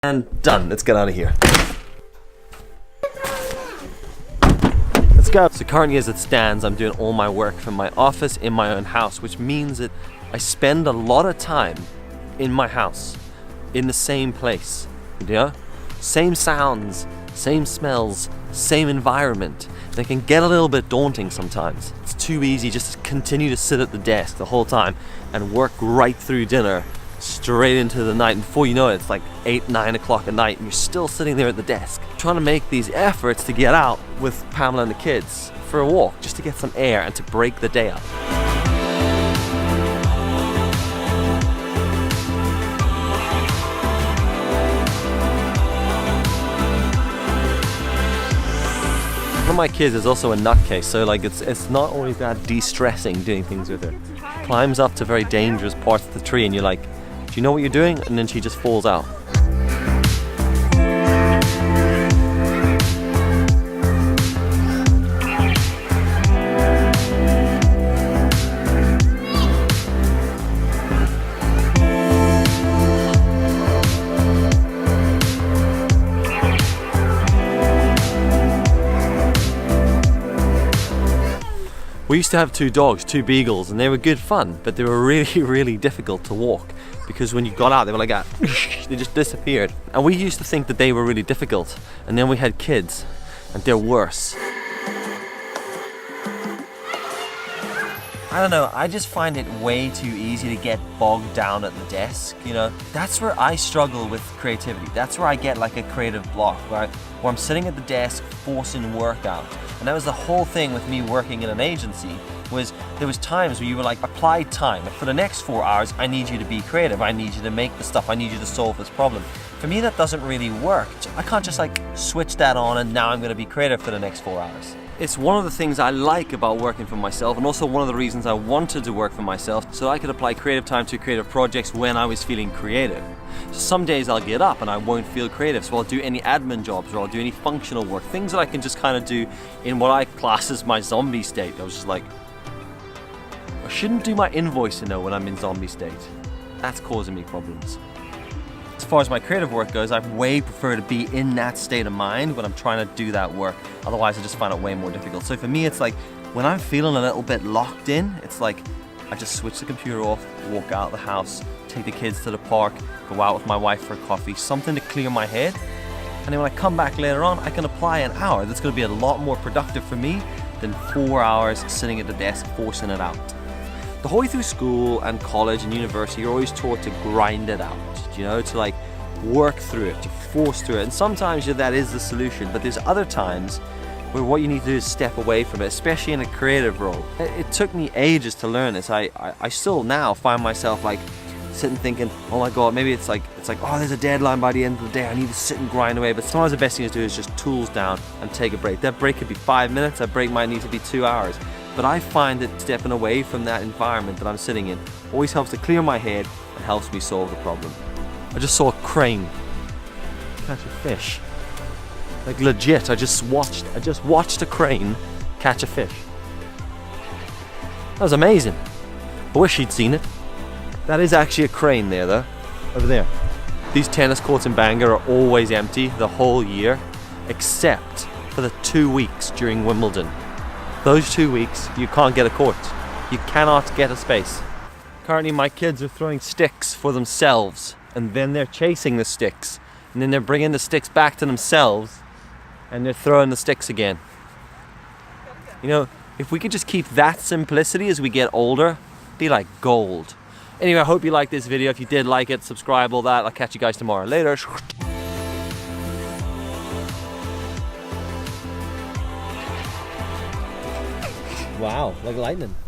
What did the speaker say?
And done. Let's get out of here. Let's go. So currently as it stands, I'm doing all my work from my office in my own house, which means that I spend a lot of time in my house, in the same place, you know? Same sounds, same smells, same environment. They can get a little bit daunting sometimes. It's too easy just to continue to sit at the desk the whole time and work right through dinner, straight into the night. And before you know it, it's like 8, 9 o'clock at night and you're still sitting there at the desk. Trying to make these efforts to get out with Pamela and the kids for a walk, just to get some air and to break the day up. One of my kids is also a nutcase, so like it's not always that de-stressing doing things with her. Climbs up to very dangerous parts of the tree and you're like, do you know what you're doing? And then she just falls out. We used to have 2 dogs, 2 beagles, and they were good fun, but they were really, really difficult to walk because when you got out, they were like that. They just disappeared. And we used to think that they were really difficult, and then we had kids, and they're worse. I don't know, I just find it way too easy to get bogged down at the desk, you know? That's where I struggle with creativity. That's where I get like a creative block, right? Where I'm sitting at the desk forcing work out. And that was the whole thing with me working in an agency, was there was times where you were like, apply time. For the next 4 hours, I need you to be creative. I need you to make the stuff. I need you to solve this problem. For me, that doesn't really work. I can't just like switch that on and now I'm gonna be creative for the next 4 hours. It's one of the things I like about working for myself, and also one of the reasons I wanted to work for myself, so I could apply creative time to creative projects when I was feeling creative. So some days I'll get up and I won't feel creative, so I'll do any admin jobs or I'll do any functional work, things that I can just kind of do in what I class as my zombie state. I was just like, I shouldn't do my invoicing though when I'm in zombie state. That's causing me problems. As far as my creative work goes, I way prefer to be in that state of mind when I'm trying to do that work. Otherwise, I just find it way more difficult. So for me, it's like, when I'm feeling a little bit locked in, it's like, I just switch the computer off, walk out of the house, take the kids to the park, go out with my wife for a coffee, something to clear my head. And then when I come back later on, I can apply an hour. That's gonna be a lot more productive for me than 4 hours sitting at the desk forcing it out. The whole way through school and college and university, you're always taught to grind it out, you know, to like work through it, to force through it. And sometimes that is the solution, but there's other times where what you need to do is step away from it, especially in a creative role. It took me ages to learn this. I still now find myself like sitting thinking, oh my God, maybe it's like, oh, there's a deadline by the end of the day. I need to sit and grind away. But sometimes the best thing to do is just tools down and take a break. That break could be 5 minutes. That break might need to be 2 hours. But I find that stepping away from that environment that I'm sitting in always helps to clear my head and helps me solve the problem. I just saw a crane catch a fish. Like legit, I just watched a crane catch a fish. That was amazing. I wish you'd seen it. That is actually a crane there though, over there. These tennis courts in Bangor are always empty the whole year, except for the 2 weeks during Wimbledon. Those 2 weeks, you can't get a court. You cannot get a space. Currently, my kids are throwing sticks for themselves, and then they're chasing the sticks, and then they're bringing the sticks back to themselves, and they're throwing the sticks again. You know, if we could just keep that simplicity as we get older, it'd be like gold. Anyway, I hope you liked this video. If you did like it, subscribe, all that. I'll catch you guys tomorrow. Later. Wow, like lightning.